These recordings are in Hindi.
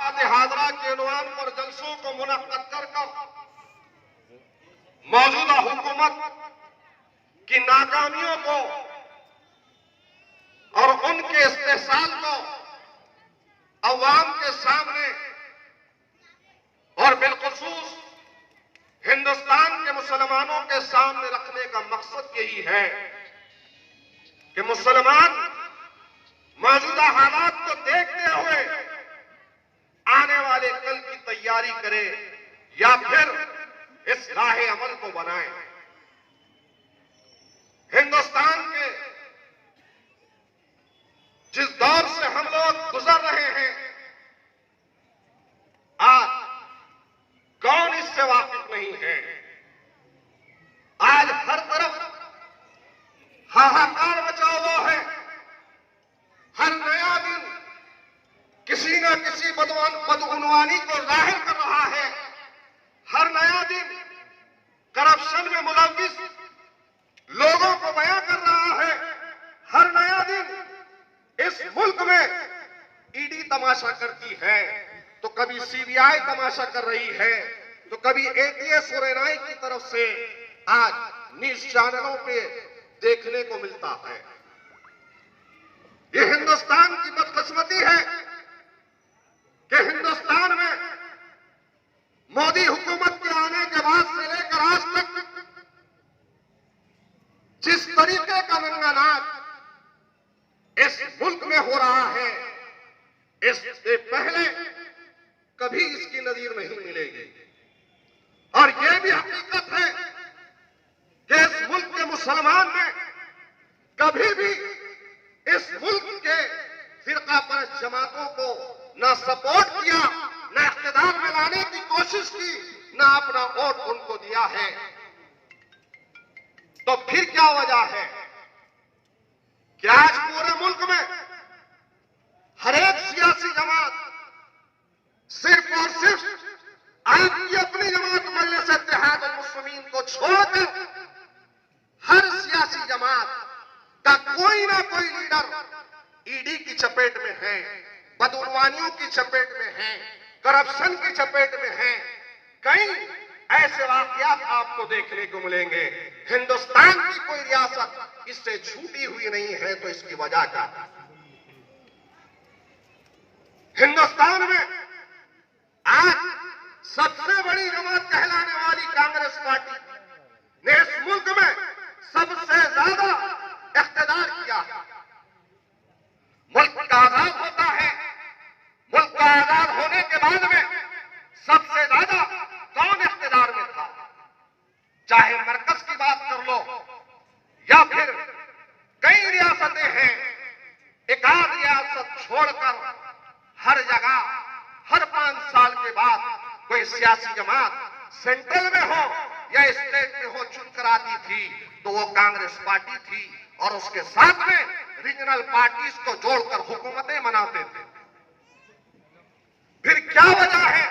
हाजरा के उन्वान पर जलसों को मुनक्कद कर मौजूदा हुकूमत की नाकामियों को और उनके इस्तेहसाल को अवाम के सामने और बिलखुसूस हिंदुस्तान के मुसलमानों के सामने रखने का मकसद यही है कि मुसलमान मौजूदा हालात को देखते हुए आने वाले कल की तैयारी करे या फिर इस राह अमल को बनाए। हिंदुस्तान के जिस दौर से हम लोग गुजर रहे हैं, आज कौन इससे वाकिफ नहीं है। आज हर तरफ हाहाकार मचा हुआ है। हर नया दिन किसी न किसी बदउनवानी को जाहिर कर रहा है। हर नया दिन करप्शन में मुलव्विस लोगों को बयां कर रहा है। हर नया दिन इस मुल्क में ईडी तमाशा करती है, तो कभी सीबीआई तमाशा कर रही है, तो कभी एटीएस और एनआई की तरफ से आज न्यूज चैनलों पे देखने को मिलता है। ये हिंदुस्तान की बदकिस्मती है कि हिंदुस्तान में मोदी हुकूमत के आने के बाद से लेकर आज तक जिस तरीके का नंगानाच इस मुल्क में हो रहा है, इससे पहले कभी इसकी नजीर नहीं मिलेगी। और यह भी हकीकत है कि इस मुल्क के मुसलमान ने कभी भी इस मुल्क के फिरका परस्त जमातों को न सपोर्ट किया, न इख्तिदार में लाने की कोशिश की, न अपना वोट उनको दिया है। तो फिर क्या वजह है कि आज पूरे मुल्क में हर एक सियासी जमात सिर्फ और सिर्फ आपकी अपनी जमात मजलिस इत्तेहाद मुस्लिमीन को छोड़कर हर सियासी जमात का कोई ना कोई लीडर ईडी की चपेट में है, बदउनवानियों की चपेट में है, करप्शन की चपेट में है। कई ऐसे वाकयात आपको देखने को मिलेंगे। हिंदुस्तान की कोई रियासत इससे छूटी हुई नहीं है, तो इसकी वजह क्या है? हिंदुस्तान में आज सबसे बड़ी जमात कहलाने वाली कांग्रेस पार्टी ने इस मुल्क में सबसे ज्यादा इख्तिदार किया। मुल्क का आजाद होता है, मुल्क का आजाद होने के बाद में सबसे ज्यादा कौन इख्तिदार में था? चाहे मरकज की बात कर लो या फिर कई रियासतें हैं, एक आध रियासत छोड़कर हर जगह हर 5 साल के बाद कोई सियासी जमात सेंट्रल में हो या स्टेट में हो चुनकर आती थी, तो वो कांग्रेस पार्टी थी। और उसके साथ में रीजनल पार्टीज को जोड़कर हुकूमतें बनाते थे। फिर क्या वजह है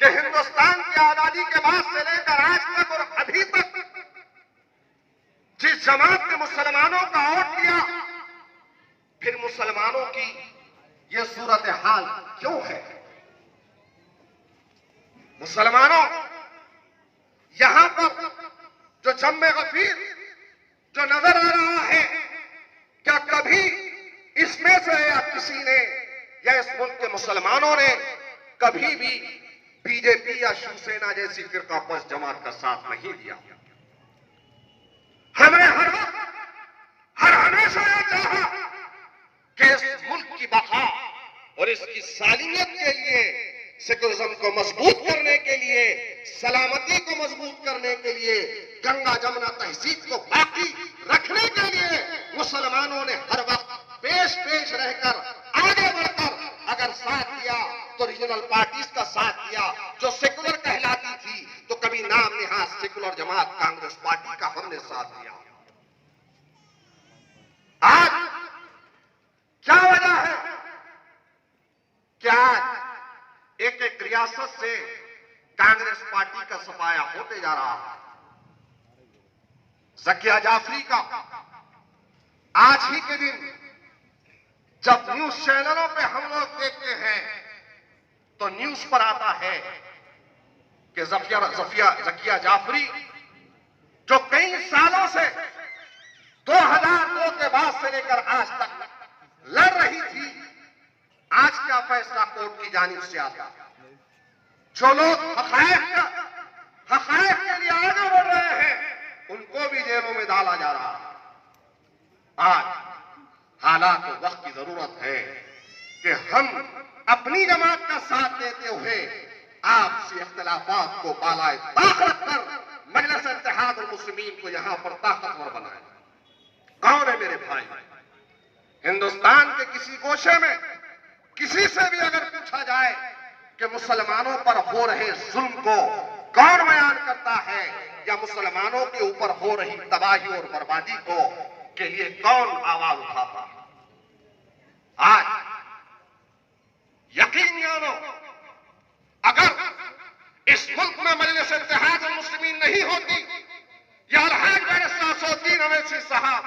कि हिंदुस्तान की आजादी के बाद से लेकर आज तक और अभी तक जिस जमात ने मुसलमानों का वोट दिया, फिर मुसलमानों की यह सूरत हाल क्यों है? मुसलमानों यहां पर जो जम्मे गफीर जो नजर आ रहा है, क्या कभी इसमें से या किसी ने या इस मुल्क के मुसलमानों ने कभी भी बीजेपी या शिवसेना जैसी फिरका परस्त जमात का साथ नहीं दिया? हमें हर हमेशा यह चाहा कि इस मुल्क की बका और इसकी सालियत के लिए, सेकुलरिज्म को मजबूत करने के लिए, सलामती को मजबूत करने के लिए, गंगा जमुना तहजीब को बाकी रखने के लिए मुसलमानों ने हर वक्त पेश रहकर आगे बढ़कर अगर साथ दिया तो रीजनल पार्टीज का साथ दिया जो सेकुलर कहलाती थी, तो कभी नाम निहाज सेकुलर जमात कांग्रेस पार्टी का हमने साथ दिया। आज क्या वजह है कि आज एक एक रियासत से कांग्रेस पार्टी का सफाया होते जा रहा है? जकिया जाफरी का आज ही के दिन जब न्यूज चैनलों पे हम लोग देखते हैं तो न्यूज पर आता है कि जकिया जाफरी जो कई सालों से 2002 के बाद से लेकर आज तक लड़ रही थी, आज का फैसला कोर्ट की जानिब से आता। जो लोग हक़ाइक़ के लिए आगे बढ़ रहे हैं उनको भी जेलों में डाला जा रहा है। आज हालात और वक्त की जरूरत है कि हम अपनी जमात का साथ देते हुए आपसी इख्तिलाफात को बालाए ताक रखकर मजलिस इत्तेहाद और मुस्लिमीन को यहां पर ताकतवर बनाए। कौन है मेरे भाई? हिंदुस्तान के किसी गोशे में किसी से भी अगर पूछा जाए कि मुसलमानों पर हो रहे जुल्म को कौन बयान करता है या मुसलमानों के ऊपर हो रही तबाही और बर्बादी को के लिए कौन आवाज उठाता है? आज यकीन जानो, अगर इस मुल्क में मजलिस इत्तेहाद और मुस्लिमीन नहीं होती या अलहाज बैरिस्टर अवैसी साहब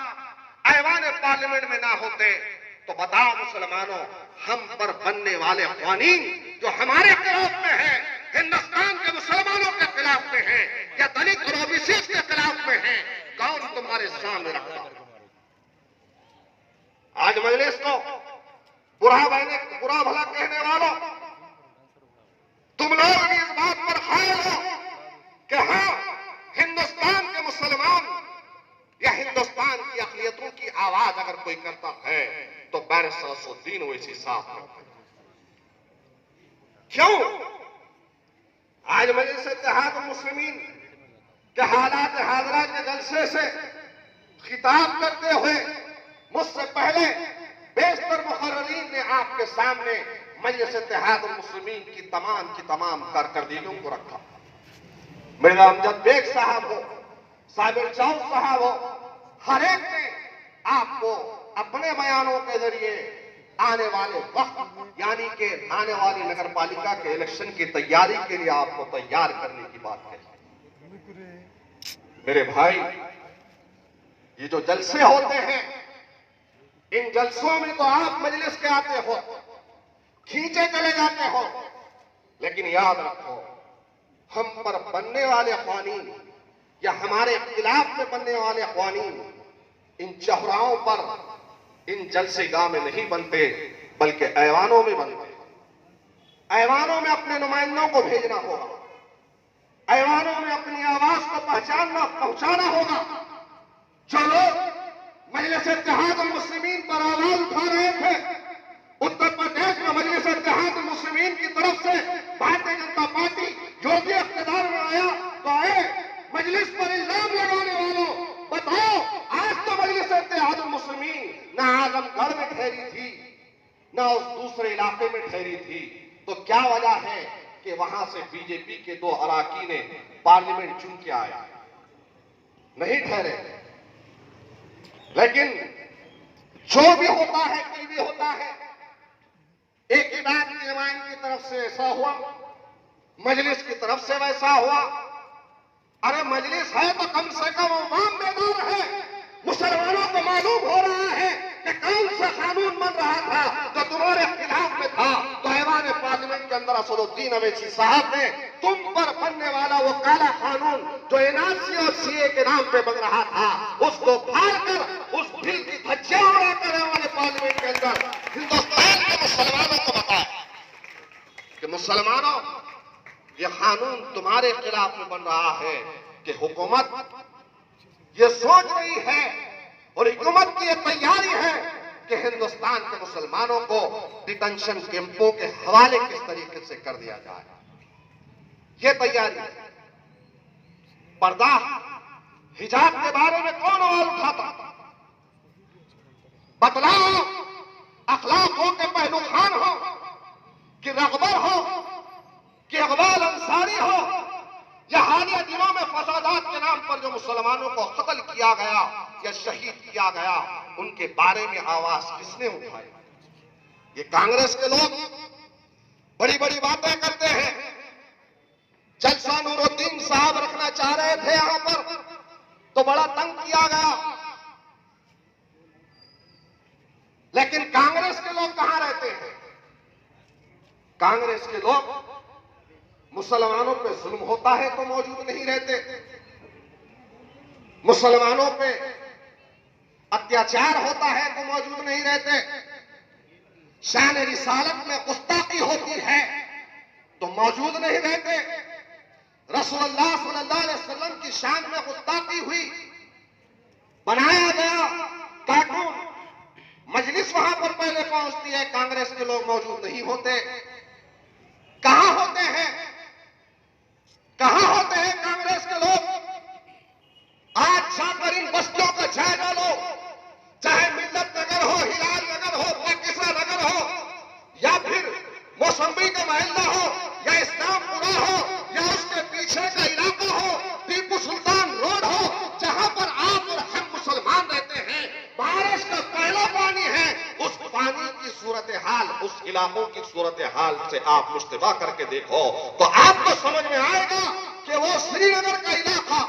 ऐवान पार्लियामेंट में ना होते, तो बताओ मुसलमानों, हम पर बनने वाले कानून जो हमारे खिलाफ में है, हिंदुस्तान के मुसलमानों के खिलाफ में है या दलित और ओबीसी के खिलाफ में है, कौन तुम्हारे सामने रखता? आज मजलिस को बुरा भला कहने वालों, तुम लोग भी इस बात पर हायल हो कि हाँ, हिंदुस्तान के मुसलमान या हिंदुस्तान की अक़लियतों की आवाज अगर कोई करता है तो बैरिस्टर अवैसी साहब। क्यों? आज मजलिस इत्तेहाद मुस्लिमीन के हालात हाज़िरा के जलसे से खिताब करते हुए मुझसे पहले बेशतर मुक़र्ररीन ने आपके सामने मजलिस इत्तेहाद मुस्लिमीन की तमाम कारकर्दगियों को रखा। मिर्जा अमजद बेग साहब हो, साबिर चाउस साहब हो, हर एक ने आपको अपने बयानों के जरिए आने वाले वक्त यानी कि आने वाली नगर पालिका के इलेक्शन की तैयारी के लिए आपको तैयार करने की बात कही। मेरे भाई, ये जो जलसे होते हैं, इन जलसों में तो आप मजलिस के आते हो, खींचे चले जाते हो, लेकिन याद रखो, हम पर बनने वाले कानून या हमारे खिलाफ में बनने वाले कानून इन चौराहों पर, इन जलसेगाह में नहीं बनते, बल्कि ऐवानों में बनते। ऐवानों में अपने नुमाइंदों को भेजना होगा, ऐवानों में अपनी आवाज को पहुंचाना होगा। जो लोग मजलिस इत्तेहाद मुस्लिमीन पर आवाज उठा रहे थे, उत्तर प्रदेश में मजलिस इत्तेहाद मुस्लिमीन की तरफ से भारतीय जनता पार्टी जो भी इख्तियार में आया तो आए, मजलिस पर इल्जाम लगाने वालों, बताओ, आज तो मजलिस इत्तेहाद मुस्लिमीन न आजमगढ़ में ठहरी थी, न उस दूसरे इलाके में ठहरी थी, तो क्या वजह है कि वहां से बीजेपी के 2 अराकीन ने पार्लियामेंट चुन के आया? नहीं ठहरे। लेकिन जो भी होता है, कोई भी होता है, एक इदारे की जमात की तरफ से ऐसा हुआ, मजलिस की तरफ से वैसा हुआ। अरे मजलिस है तो कम से कम अवाम बेदार है। मुसलमानों को मालूम हो रहा है कि कौन सा कानून बन रहा था जो तुम्हारे खिलाफ में था। तो ऐवान पार्लियामेंट के अंदर असदुद्दीन अवैसी साहब ने तुम पर बनने वाला वो काला कानून जो एनआरसी और सीए के नाम पे बन रहा था, उसको फाड़कर उस बिल की धज्जियां उड़ाकर ऐवान पार्लियामेंट के अंदर हिंदुस्तान के मुसलमानों को बताया कि मुसलमानों, ये कानून तुम्हारे खिलाफ में बन रहा है कि हुकूमत ये सोच रही है और हुकूमत की ये तैयारी है कि हिंदुस्तान के मुसलमानों को डिटेंशन कैंपों के हवाले किस तरीके से कर दिया जाए। ये तैयारी है। पर्दा हिजाब के बारे में कौन आवाज उठाता? बतलाओ, अखलाक हो के पहलू खान हो कि रगबर हो कि इकबाल अंसारी हो, या हालिया दिनों में फसादात के नाम पर जो मुसलमानों को कत्ल किया गया या शहीद किया गया, उनके बारे में आवाज किसने उठाई? ये कांग्रेस के लोग बड़ी बड़ी बातें करते हैं। जलसा नूरुद्दीन साहब रखना चाह रहे थे यहां पर, तो बड़ा तंग किया गया। लेकिन कांग्रेस के लोग कहां रहते हैं? कांग्रेस के लोग मुसलमानों पे जुल्म होता है तो मौजूद नहीं रहते, मुसलमानों पे अत्याचार होता है तो मौजूद नहीं रहते, शान रिसालत में गुस्ताखी होती है तो मौजूद नहीं रहते, रसूलुल्लाह सल्लल्लाहु अलैहि वसल्लम की शान में गुस्ताखी हुई, बनाया गया कार्टून, मजलिस वहां पर पहले पहुंचती है, कांग्रेस के लोग मौजूद नहीं होते। कहां होते हैं? कहां होते हैं कांग्रेस के लोग? आज जाकर इन बस्तियों का जायजा लो, चाहे मिल्लत नगर हो, हिलाल नगर हो, पाकिस्तान नगर हो, या फिर मौसम्बी का महल्ला हो, या इस्लामपुरा हो, या उसके पीछे का इलाका हो, टीपू सुल्तान रोड हो, जहां पर आप और हम मुसलमान रहते हैं, बारिश का पहला पानी है, उस पानी की सूरत हाल, उस इलाकों की सूरत हाल से आप मुश्तबा करके देखो तो आपको समझ में आएगा कि वो श्रीनगर का इलाका,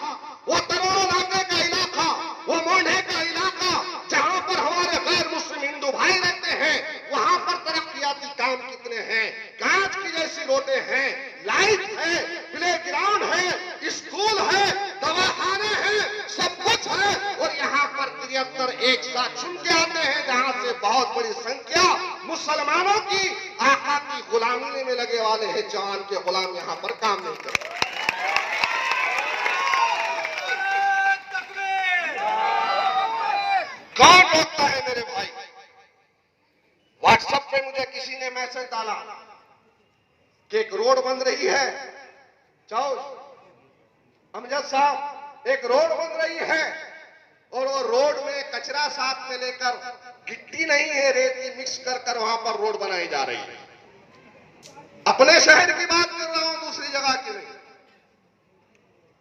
वो तरोड़ा नाके का इलाका, वो मोंढे का इलाका, जहां पर हमारे गैर मुस्लिम हिंदू भाई रहते हैं, वहां पर तरक्कियाती काम कितने हैं, कांच की जैसी रोडें हैं, लाइट है, प्ले ग्राउंड है, स्कूल है, दवाखाने हैं, सब कुछ है, और यहाँ पर 73 एक साथ चुन के आते हैं, जहां से बहुत बड़ी संख्या मुसलमानों की आका की गुलामी में लगे वाले हैं, जवान के गुलाम यहाँ पर काम नहीं करते। कौन रोकता है मेरे भाई? व्हाट्सएप पे मुझे किसी ने मैसेज डाला कि एक रोड बन रही है, जाओ अमजद साहब, एक रोड बन रही है और वो रोड में कचरा साथ में लेकर, गिट्टी नहीं है, रेती मिक्स कर कर वहां पर रोड बनाई जा रही है। अपने शहर की बात कर रहा हूं, दूसरी जगह की नहीं।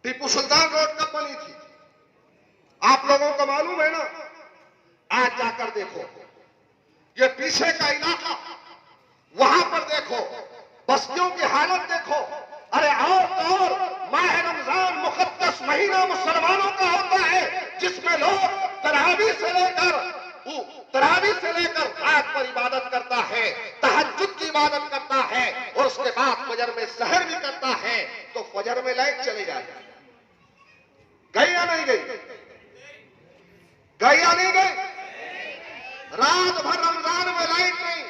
टीपू सुल्तान रोड कब बनी थी आप लोगों को मालूम है ना? आज जाकर देखो, ये पीछे का इलाका, वहां पर देखो, बस्तियों की हालत देखो। अरे और तो और, माह रमजान मुकद्दस महीना मुसलमानों का होता है, जिसमें लोग तरावी से लेकर रात पर इबादत करता है, तहज्जुद की इबादत करता है, और उसके बाद फजर में सहर भी करता है। तो फजर में लाइट चली जाए, गई या नहीं गई? गई या नहीं गई? रात भर रमजान में लाइट नहीं,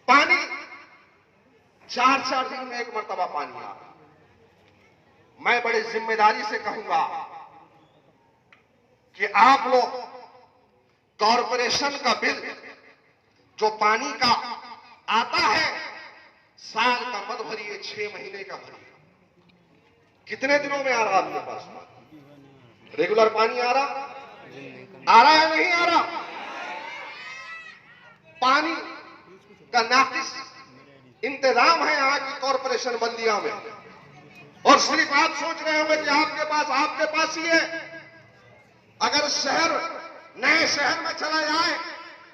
पानी 4-4 दिन में एक मर्तबा पानी आ रहा। मैं बड़ी जिम्मेदारी से कहूंगा कि आप लोग कॉरपोरेशन का बिल जो पानी का आता है, साल का मत भरिए, 6 महीने का भरिए। कितने दिनों में आ रहा आपके पास? रेगुलर पानी आ रहा या नहीं आ रहा? पानी का नाकिस इंतजाम है यहाँ की कॉरपोरेशन बल्दिया में, और सिर्फ आप सोच रहे होंगे कि आपके पास ही है। अगर शहर नए शहर में चला जाए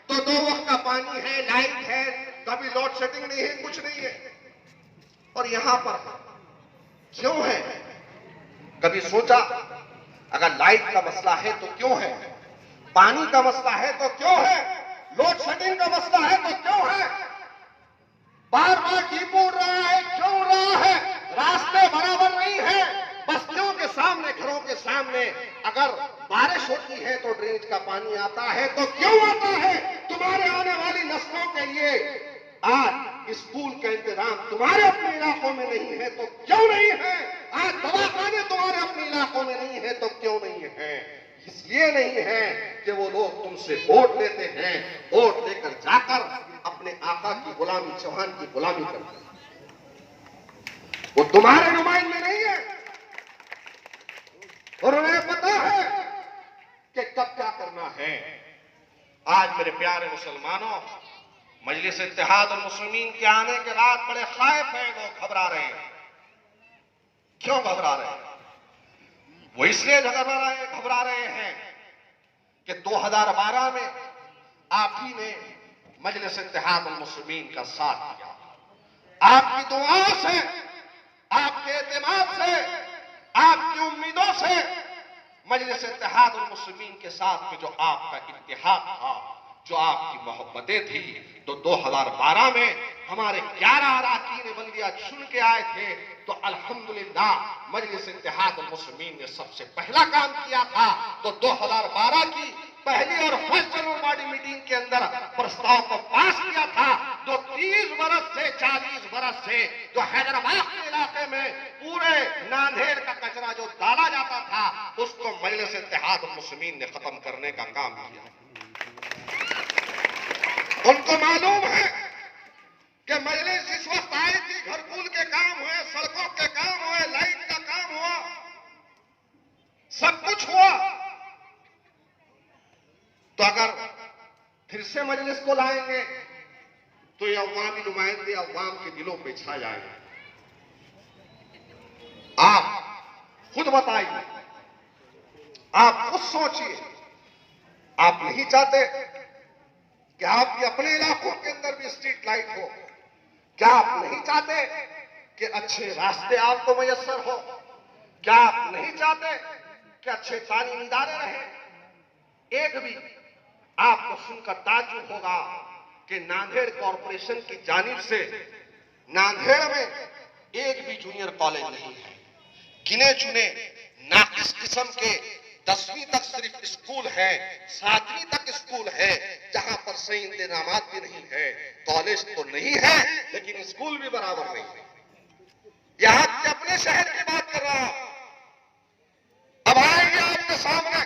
तो 2 वक्त का पानी है, लाइट है, कभी लोड शेडिंग नहीं है, कुछ नहीं है। और यहां पर क्यों है? कभी सोचा? अगर लाइट का मसला है तो क्यों है, पानी का मसला है तो क्यों है, लोड शेडिंग का मसला है तो क्यों है, बार बार डीपू उड़ रहा है, क्यों उड़ रहा है? रास्ते बराबर नहीं है, बस्तियों के सामने, घरों के सामने अगर बारिश होती है तो ड्रेनेज का पानी आता है, तो क्यों आता है? तुम्हारे आने वाली नस्लों के लिए आज स्कूल का इंतजाम तुम्हारे अपने इलाकों में नहीं है तो क्यों नहीं है? आज दवाखाने तुम्हारे अपने इलाकों में नहीं है तो क्यों नहीं है? इसलिए नहीं है कि वो लोग तुमसे वोट लेते हैं, वोट लेकर जाकर अपने आका की गुलामी, चौहान की गुलामी करते हैं। वो तुम्हारे नुमाइंदे नहीं है, और उन्हें पता है कि कब क्या करना है। आज मेरे प्यारे मुसलमानों, मजलिस इत्तेहाद और मुस्लिमीन के आने के बाद बड़े खाइफ हैं लोग, घबरा रहे हैं। क्यों घबरा रहे हैं? वो इसलिए घबरा रहे हैं कि 2012 में आप ही ने मजलिस इत्तेहाद और मुस्लिमीन का साथ दिया। आपकी दुआ से, आपके एतमाद से, आपकी उम्मीदों से मजलिस इत्तेहाद उल मुस्लिमीन के साथ में जो आपका इत्तेहाद था, जो आपकी मोहब्बतें थी, तो 2012 में हमारे 11 अरकान बल्दिया चुन के आए थे। तो अल्हम्दुलिल्लाह मजलिस इत्तेहाद उल मुस्लिमीन ने सबसे पहला काम किया था। तो 2012 की पहली और फर्स्ट जनरल बॉडी मीटिंग के अंदर प्रस्ताव को पास किया था। जो 30 बरस से 40 बरस से जो हैदराबाद के इलाके में पूरे नांदेड़ का कचरा जो डाला जाता था, उसको मजलिस इत्तेहाद उल मुस्लिमीन ने खत्म करने का काम किया। उनको मालूम है कि मजलिस जिस वक्त आई थी, घरकुल के काम हुए, सड़कों के काम हुए, लाइट का काम हुआ, सब कुछ हुआ। तो अगर फिर से मजलिस को लाएंगे तो ये अवामी नुमाइंदे अवाम के दिलों पे छा जाएंगे। आप खुद बताइए, आप खुद सोचिए, आप नहीं चाहते कि आपके अपने इलाकों के अंदर भी स्ट्रीट लाइट हो? क्या आप नहीं चाहते कि अच्छे रास्ते आपको मयस्सर हो? क्या आप नहीं चाहते कि अच्छे तालीमी इदारे रहें? एक भी आपको सुनकर ताज्जुब होगा कि नांदेड़ कॉरपोरेशन की जानिब से नांदेड़ में एक भी जूनियर कॉलेज नहीं है। गिने चुने नाकिस किस्म के 10वीं तक सिर्फ स्कूल है, 7वीं तक स्कूल है, जहां पर सही इंतजामात भी नहीं है। कॉलेज तो नहीं है लेकिन स्कूल भी बराबर नहीं है। यहां के अपने शहर की बात कर रहा हूं। अब आएंगे आपके सामने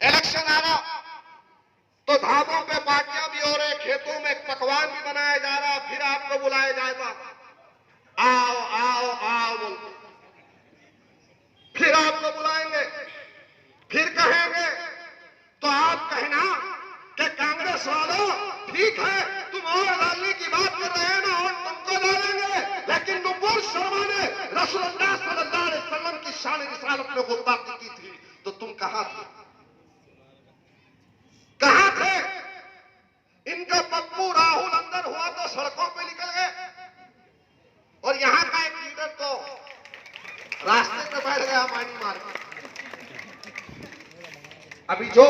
इलेक्शन आ रहा, तो धामों पे पार्टियां भी हो रहे, खेतों में पकवान भी बनाया जा रहा, फिर आपको बुलाया जाएगा, आओ आओ आओ बोलते, फिर आपको बुलाएंगे, फिर कहेंगे तो आप कहना कि कांग्रेस वालों ठीक है, तुम और डालने की बात कर रहे हैं ना, और तुमको डालेंगे, लेकिन नुपुर शर्मा ने रसूलुल्लाह सल्लल्लाहु अलैहि वसल्लम की शान रिसालत में गुस्ताखी की थी, तो तुम कहां थे? कहां थे? इनका पप्पू राहुल अंदर हुआ तो सड़कों पे निकल गए, और यहां का एक लीडर तो रास्ते पे बैठ गया पानी मार के। अभी जो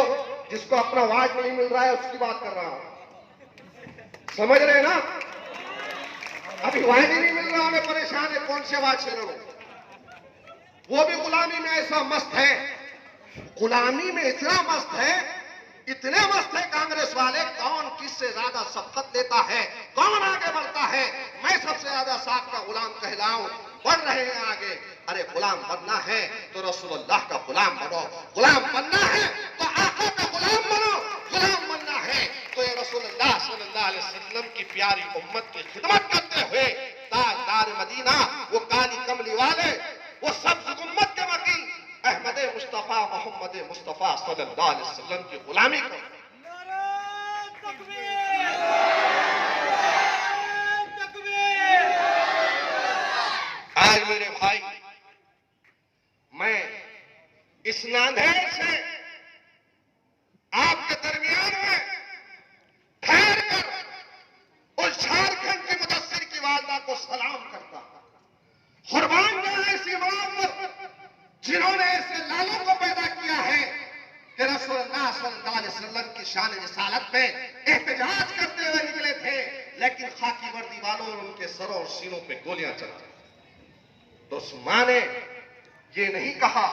जिसको अपना वार्ड नहीं मिल रहा है उसकी बात कर रहा हूं, समझ रहे ना? अभी वार्ड ही नहीं मिल रहा, हमें परेशान है, कौन से वार्ड से लड़ो? वो भी गुलामी में ऐसा मस्त है, गुलामी में इतना मस्त है, इतने मस्त है कांग्रेस वाले, कौन किससे ज्यादा शफकत लेता है, कौन आगे बढ़ता है, मैं सबसे ज्यादा साथ का गुलाम कहलाऊं, बढ़ रहे हैं आगे। अरे गुलाम बनना है तो रसूलुल्लाह का गुलाम बनो, गुलाम बनना है तो आका का गुलाम बनो, गुलाम बनना है तो ये रसूलुल्लाह सल्लल्लाहु अलैहि वसल्लम की प्यारी उम्मत की खिदमत करते हुए ताजदार मदीना, वो काली कमली वाले, वो सब्ज़ गुम्मत के वकील अहमद मुस्तफा मोहम्मद मुस्तफा सल्लल्लाहु अलैहि वसल्लम की गुलामी को। आज मेरे भाई, मैं इस नांदेड़ से आपके दरमियान में ठहर कर उस झारखंड के मुदस्सिर की वालदा को सलाम करता हूं। कुर्बान जाए इस इमाम पर जिन्होंने ऐसे लालों को पैदा किया है कि रसूलुल्लाह सल्लल्लाहु अलैहि वसल्लम की शान रिसालत में एहतजाज करते हुए निकले थे, लेकिन खाकी वर्दी वालों और उनके सरों और सीनों पे गोलियां चलाई। तो उस मां ने ये नहीं कहा,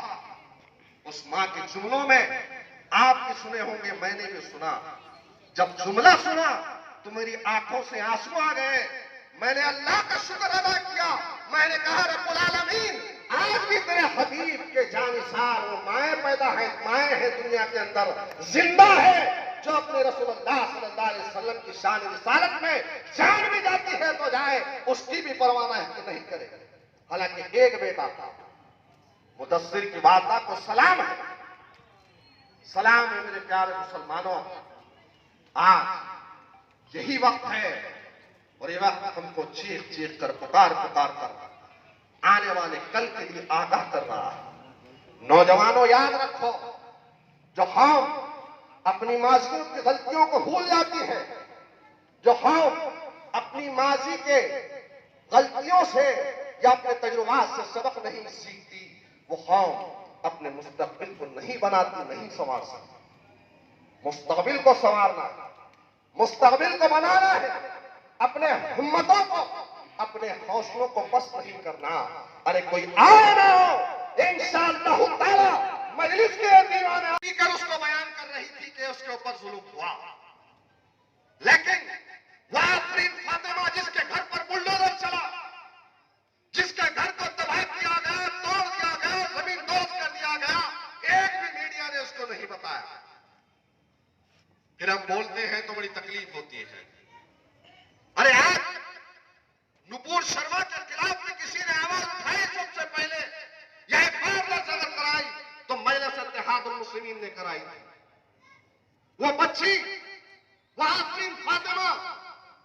उस मां के जुमलों में आप भी सुने होंगे, मैंने भी सुना, जब जुमला सुना तो मेरी आंखों से आंसू आ गए। मैंने अल्लाह का शुक्र अदा किया, मैंने कहा रब्बुल आलमीन, आज भी तेरे हबीब के जानिसार वो माएँ पैदा है, माएँ है दुनिया के अंदर जिंदा है, जो अपने रसूलुल्लाह सल्लल्लाहु अलैहि वसल्लम की शान रिसालत में जान भी जाती है तो जाए, उसकी भी परवाह नहीं करे। हालांकि एक बेटा था, मुदस्सिर की वालदा को सलाम है, सलाम है मेरे प्यारे मुसलमानों। आज यही वक्त है और ये वक्त हमको चीख चीख कर पुकार पुकार कर आने वाले कल के लिए आगाह कर रहा है। नौजवानों याद रखो, जो हम अपनी माजियों की गलतियों को भूल जाती है, जो हम अपनी माजी के गलतियों से या अपने तजुर्बात से सबक नहीं सीखती, वो कौम अपने मुस्तकबिल को नहीं बनाती, नहीं संवार सकती। मुस्तकबिल को संवारना है, मुस्तकबिल को बनाना है, अपने हिम्मतों को, अपने हौसलों को बस नहीं करना। अरे कोई आए ना हो, इंशाअल्लाह ताला मजलिस के दीवाने कर उसको बयान कर रही थी कि उसके ऊपर जुल्म हुआ, लेकिन वह आफरीन फातिमा जिसके घर पर बुलडोजर चला, जिसके घर को तबाह किया गया, तोड़ दिया गया, जमीन दोज कर दिया गया, एक भी मीडिया ने उसको नहीं बताया। फिर हम बोलते हैं तो बड़ी तकलीफ होती है। अरे आज नुपुर शर्मा के खिलाफ में किसी ने आवाज उठाई, सबसे पहले यह फारलस अगर कराई तो मजलिस इत्तेहादुल मुस्लिमीन ने कराई थी। वो बच्ची, वो आफरीन फातिमा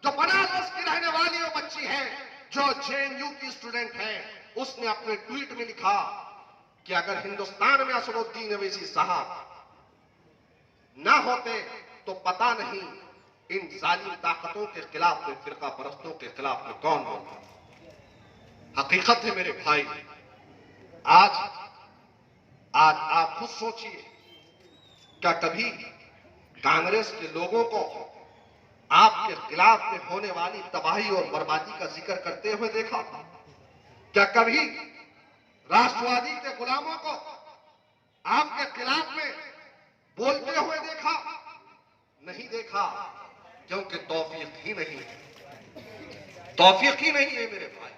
जो बनारस की रहने वाली वो बच्ची है, जो जेएनयू की स्टूडेंट है, उसने अपने ट्वीट में लिखा कि अगर हिंदुस्तान में असदुद्दीन अवैसी साहब ना होते तो पता नहीं इन जालिम ताकतों के खिलाफ में, फिरका परस्तों के खिलाफ में कौन होगा। हकीकत है मेरे भाई, आज आप खुद सोचिए, क्या कभी कांग्रेस के लोगों को आपके खिलाफ में होने वाली तबाही और बर्बादी का जिक्र करते हुए देखा? क्या कभी राष्ट्रवादी के गुलामों को आपके खिलाफ में बोलते हुए देखा? नहीं देखा, क्योंकि तौफीक ही नहीं है, तौफीक ही नहीं है मेरे भाई।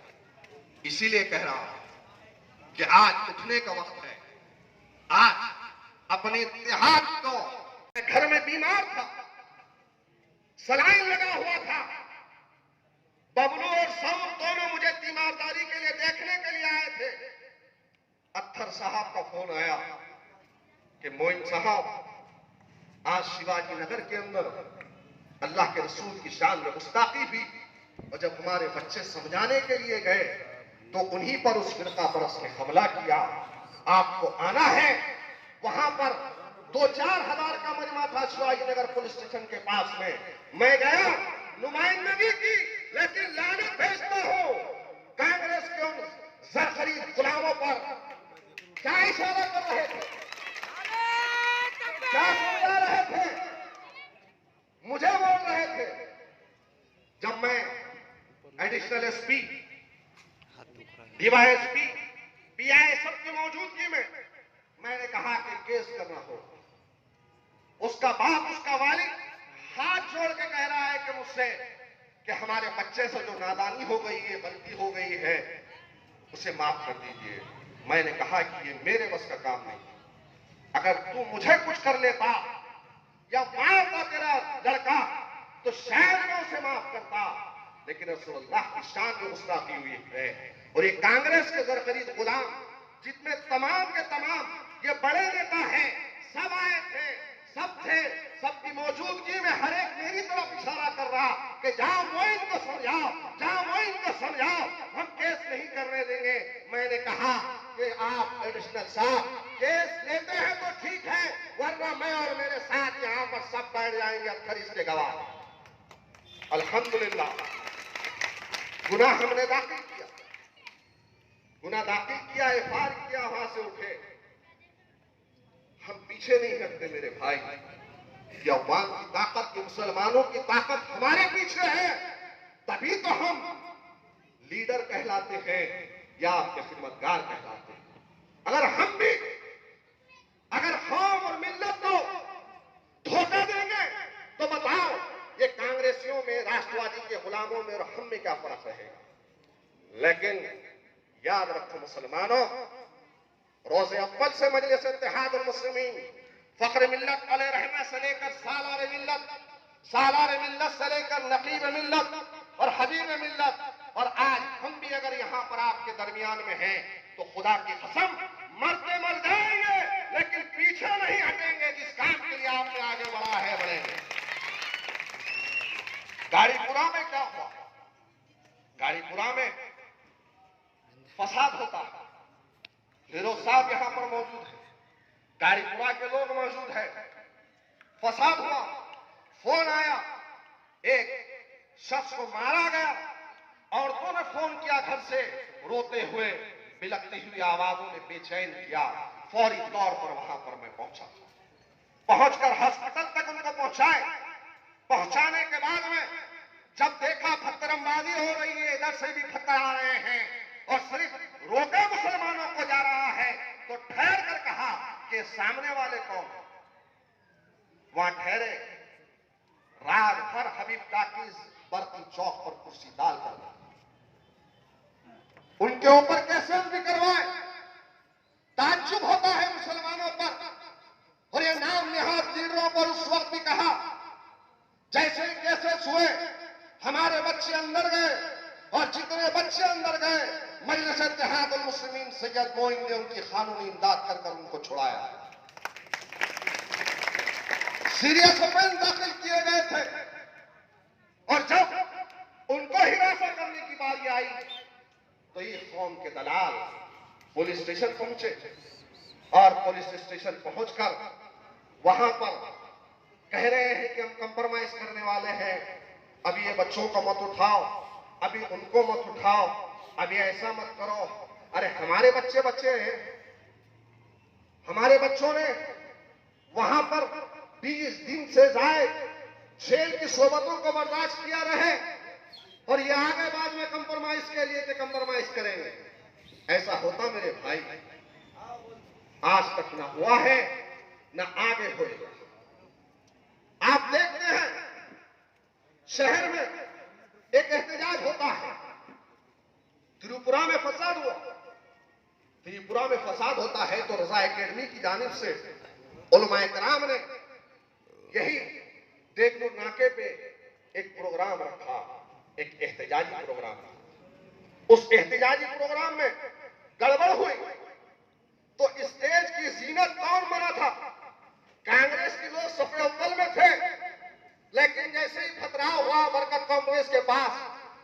इसीलिए कह रहा हूं कि आज उठने का वक्त है। आज अपने इत्तेहाद को, घर में बीमार था, सलाइन लगा हुआ था, बबलू और सऊद दोनों मुझे तीमारदारी के लिए देखने के लिए आए थे। अत्तर साहब का फोन आया कि मोइन साहब आज शिवाजी नगर के अंदर अल्लाह के रसूल की शान में गुस्ताखी हुई, और जब हमारे बच्चे समझाने के लिए गए तो उन्हीं पर उस फिरका परस्त ने हमला किया। आपको आना है। वहां पर 2-4 हजार का मजमा था शिवाजी नगर पुलिस स्टेशन के पास में। मैं गया, नुमाइंदगी की, लेकिन लानत भेजता हूं कांग्रेस के उन जरखरीद गुलामों पर। क्या इशारा कर रहे थे, क्या समझा रहे थे, मुझे बोल रहे थे। जब मैं एडिशनल एसपी, डीवाईएसपी, पीआई सबकी मौजूदगी में मैंने कहा कि केस करना हो, उसका बाप, उसका वालिद हाथ जोड़ के कह रहा है कि मुझसे कि हमारे बच्चे से जो नादानी हो गई है, गलती हो गई है, उसे माफ कर दीजिए। मैंने कहा कि ये मेरे बस का काम नहीं। अगर तू मुझे कुछ कर लेता या मारता तेरा लड़का तो शायद मैं उसे माफ करता, लेकिन रसूलुल्लाह की शान में गुस्ताखी हुई है। और ये कांग्रेस के जरखरीद गुलाम जितने तमाम के तमाम ये बड़े नेता हैं, सब आए थे, सब थे, सबकी मौजूदगी में हर एक मेरी तरफ इशारा कर रहा कि जाओ मोइन को समझाओ, जाओ मोइन को समझाओ, हम केस नहीं करने देंगे। मैंने कहा कि आप एडिशनल साहब केस लेते हैं तो ठीक है, वरना मैं और मेरे साथ यहां पर सब बैठ जाएंगे अत्थरीस के गवाह। अल्हम्दुलिल्लाह गुनाह हमने दाखिल किया, गुनाह दाखिल किया, एफआईआर किया, वहां से उठे। हम पीछे नहीं हटते मेरे भाई। ये अफवान की ताकत, की मुसलमानों की ताकत हमारे पीछे है, तभी तो हम लीडर कहलाते हैं या आपके खिदमतगार कहलाते हैं। अगर हम भी अगर कौम और मिल्लत को धोखा देंगे तो बताओ ये कांग्रेसियों में, राष्ट्रवादी के गुलामों में और हम में क्या फर्क रहेगा। लेकिन याद रखो मुसलमानों, रोज़े अव्वल से मजलिस इत्तेहादुल मुस्लिमीन फख्र मिल्लत अलैहि रहमा से लेकर सालार मिल्लत से लेकर नकीब मिल्लत और हबीब मिल्लत, और आज हम भी अगर यहाँ पर आपके दरमियान में हैं तो खुदा की कसम मरते मर जाएंगे, लेकिन पीछे नहीं हटेंगे। जिस काम के लिए आपने आगे बढ़ा है बढ़ेंगे। गाड़ीपुरा में क्या हुआ? गाड़ीपुरा में फसाद होता है। फिरोज साहब यहां पर मौजूद है, गाड़ीपुरा के लोग मौजूद है। फसाद हुआ, फोन आया, एक शख्स को मारा गया। औरतों ने फोन किया घर से, रोते हुए, बिलखती हुई आवाजों में बेचैन किया। फौरी तौर पर वहां पर मैं पहुंचा। पहुंचकर हॉस्पिटल तक उनको पहुंचाने के बाद में जब देखा पत्थरबाजी हो रही है, इधर से भी पत्थर आ रहे हैं और सिर्फ रोका मुसलमानों को जा रहा है, तो ठहर कर कहा कि सामने वाले कौन? वहां ठहरे, रात भर हबीब टाकीज बर्तन चौक पर कुर्सी डालकर उनके ऊपर केसेस भी करवाए। ताज्जुब होता है मुसलमानों पर, और ये नाम निहाद लीडरों पर उस वक्त भी कहा। जैसे ही केसेस हुए, हमारे बच्चे अंदर गए, और जितने बच्चे अंदर गए, मजलिस इत्तेहादुल मुस्लिमीन सैयद मोइन ने उनकी कानूनी इमदाद कर उनको छुड़ाया। सीरियस ऑफेंस दाखिल किए गए थे, और जब उनको हिरासत करने की बारी आई तो ये कौम के दलाल पुलिस स्टेशन पहुंचे, और पुलिस स्टेशन पहुंचकर वहां पर कह रहे हैं कि हम कंप्रोमाइज करने वाले हैं, अभी ये बच्चों को मत उठाओ, अभी उनको मत उठाओ, अभी ऐसा मत करो। अरे हमारे बच्चे हैं, हमारे बच्चों ने वहां पर 20 दिन से ज्यादा जेल की सोबतों को बर्दाश्त किया रहे, और ये आगे बाद में कंप्रोमाइज के लिए कि कंप्रोमाइज करेंगे। ऐसा होता मेरे भाई आज तक ना हुआ है, ना आगे होगा। आप देखते हैं शहर में एक एहतजाज होता है, त्रिपुरा में फसाद हुआ, त्रिपुरा में फसाद होता है तो रजा एकेडमी की जानिब से उलमाए कराम ने यही देखो नाके पे एक प्रोग्राम रखा, एक एहतजाजी प्रोग्राम। उस एहतजाजी प्रोग्राम में गड़बड़ हुई तो स्टेज की जीनत कौन बना था? कांग्रेस के लोग सफे अव्वल में थे, लेकिन जैसे ही खतराव हुआ बरकत कांग्रेस के पास,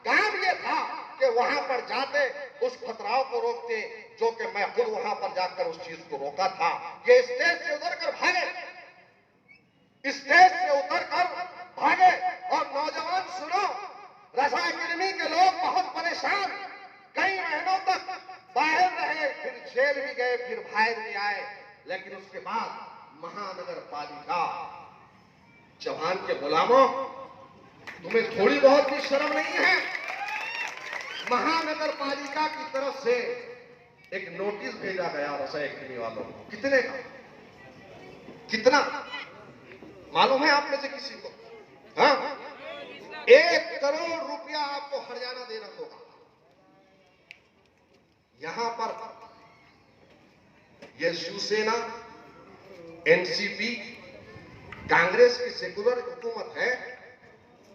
काम ये था कि वहां पर जाते उस खतराव को रोकते, जो कि मैं खुद वहां पर जाकर उस चीज को रोका था। ये स्टेज से उतर कर भागे, स्टेज से उतर कर भागे, और नौजवान सुनो, रजा एकेडमी के लोग बहुत परेशान, कई महीनों तक बाहर रहे, फिर जेल भी गए, फिर बाहर भी आए, लेकिन उसके बाद महानगर पालिका, जवान के गुलामों, तुम्हें थोड़ी बहुत भी शर्म नहीं है? महानगर पालिका की तरफ से एक नोटिस भेजा गया रजा एकेडमी वालों को। कितने का? कितना मालूम है आप में से किसी को? हाँ, 1 करोड़ रुपया आपको हरियाणा देना होगा। यहां पर यह शिवसेना, एनसीपी, कांग्रेस की सेकुलर हुकूमत है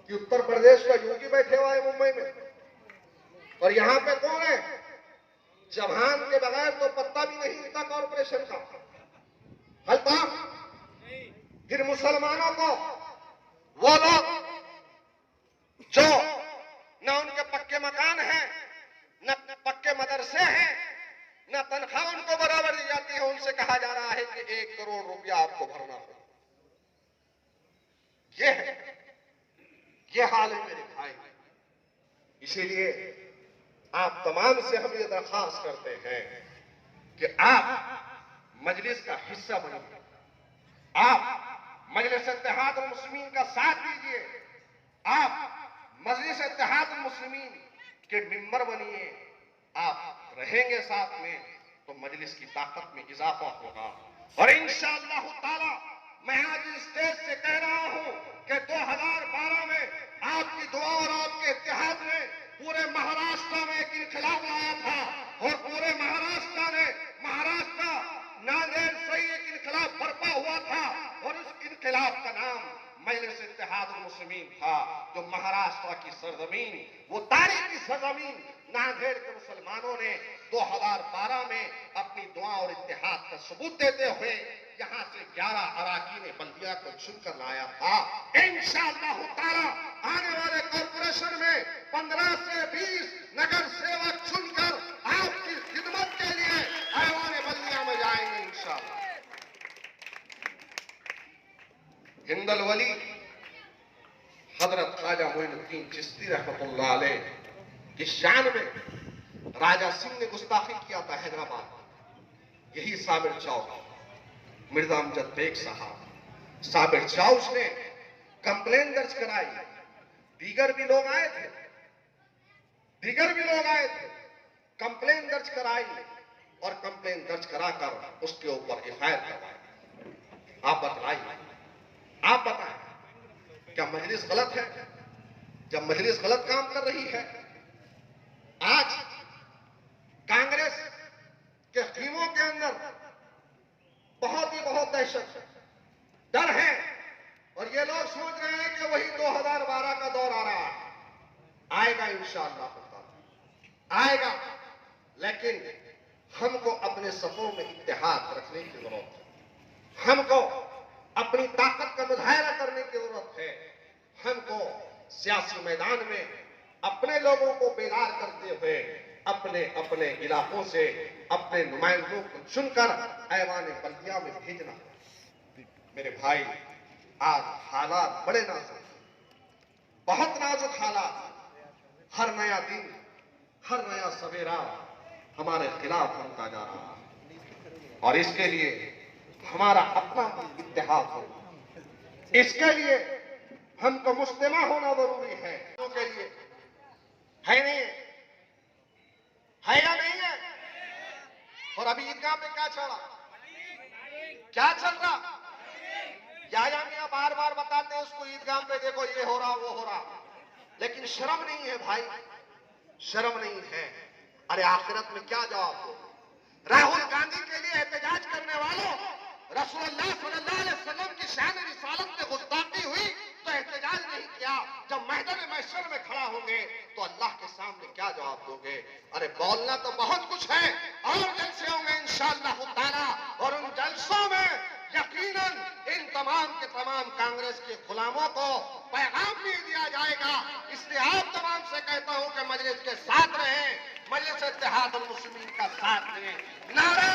कि उत्तर प्रदेश का योगी बैठे हुआ है मुंबई में, और यहां पे कौन है? जवान के बगैर तो पत्ता भी नहीं हिलता कॉर्पोरेशन का। हलता फिर मुसलमानों को वो लोग जो न उनके पक्के मकान हैं, न पक्के मदरसे हैं, न तनख्वाह उनको बराबर दी जाती है, उनसे कहा जा रहा है कि 1 करोड़ रुपया आपको भरना होगा। ये हाल है मेरे भाई। इसीलिए आप तमाम से हम ये दरख्वास्त करते हैं कि आप मजलिस का हिस्सा बनिए, आप मजलिस इत्तेहादुल मुस्लिमीन का साथ दीजिए, आप मजलिस इत्तेहादुल मुस्लिमीन के मेंबर बनिए। आप रहेंगे साथ में तो मजलिस की ताकत में इजाफा होगा, और इंशाअल्लाह ताला मैं आज स्टेज से कह रहा हूं कि 2012 में आपकी दुआ और आपके इत्तेहाद ने पूरे महाराष्ट्र में एक इनकलाब लाया था, और पूरे महाराष्ट्र नांदेड़ से एक इनकलाब बरपा हुआ था, और उस इनकलाब का नाम मजलिस इत्तेहादुल मुस्लिमीन था, जो महाराष्ट्र की सरजमीन, वो तारीखी सरजमीन नांदेड़ के मुसलमानों ने 2012 में अपनी दुआ और इत्तेहाद का सबूत देते हुए यहां से 11 अराकीन बल्दिया को चुनकर लाया था। इंशाअल्लाह ताला आने वाले कॉर्पोरेशन में 15 से 20 नगर सेवक चुनकर आपकी खिदमत के लिए ऐवान बल्दिया में जाएंगे इंशाअल्लाह। हिंदल वली हजरत ख्वाजा मोइनुद्दीन चिश्ती रहमतुल्लाह अलैह की शान में राजा सिंह ने गुस्ताखी किया था हैदराबाद। यही साबिर चाउस, मिर्जा अमजद बेग साहब, साबिर चाउस ने कंप्लेन दर्ज कराई। दीगर भी लोग आए थे, कंप्लेन दर्ज कराई और कंप्लेन दर्ज कराकर उसके ऊपर एफआईआर करवाई। आप बतलाइए, आप बताएं, क्या मजलिस गलत है? जब मजलिस गलत काम कर रही है, आज कांग्रेस के खीमों के अंदर बहुत दहशत, डर है और ये लोग सोच रहे हैं कि वही 2012 का दौर आ रहा है। आएगा इंशाअल्लाह आएगा, लेकिन हमको अपने सफों में इत्तेहाद रखने की जरूरत है, हमको अपनी ताकत का मुजाहरा करने की जरूरत है, हमको सियासी मैदान में अपने लोगों को बेदार करते हुए अपने अपने इलाकों से अपने नुमाइंदों को चुनकर ऐवान बल्दिया में भेजना। मेरे भाई, आज हालात बड़े नाजुक, बहुत नाजुक हालात। हर नया दिन, हर नया सवेरा हमारे खिलाफ बनता जा रहा है और इसके लिए हमारा अपना इत्तेहाद हो, इसके लिए हमको मुस्लिमा होना जरूरी है। के लिए है नहीं है या नहीं है? और अभी ईदगाह पे क्या चल रहा? याया मियां बार बार बताते हैं उसको ईदगाह पे, देखो ये हो रहा वो हो रहा, लेकिन शर्म नहीं है भाई, शर्म नहीं है। अरे आखिरत में क्या जवाब दो? राहुल गांधी के लिए एहतजाज करने वालों, रसूलुल्लाह सल्लल्लाहु अलैहि वसल्लम की शान रिसालत में गुस्ताखी हुई तो एहतजाज नहीं किया, जब मैदान महशर में खड़ा होंगे तो अल्लाह के सामने क्या जवाब दोगे? अरे बोलना तो बहुत कुछ है और जलसे होंगे इंशाअल्लाह ताला, और उन जलसों में यकीनन इन तमाम के तमाम कांग्रेस के गुलामों को पैगाम भी दिया जाएगा। इसलिए आप तमाम से कहता हूं कि मजलिस के साथ रहें, मजलिस इत्तेहाद अल मुस्लिमीन का साथ दें। नारे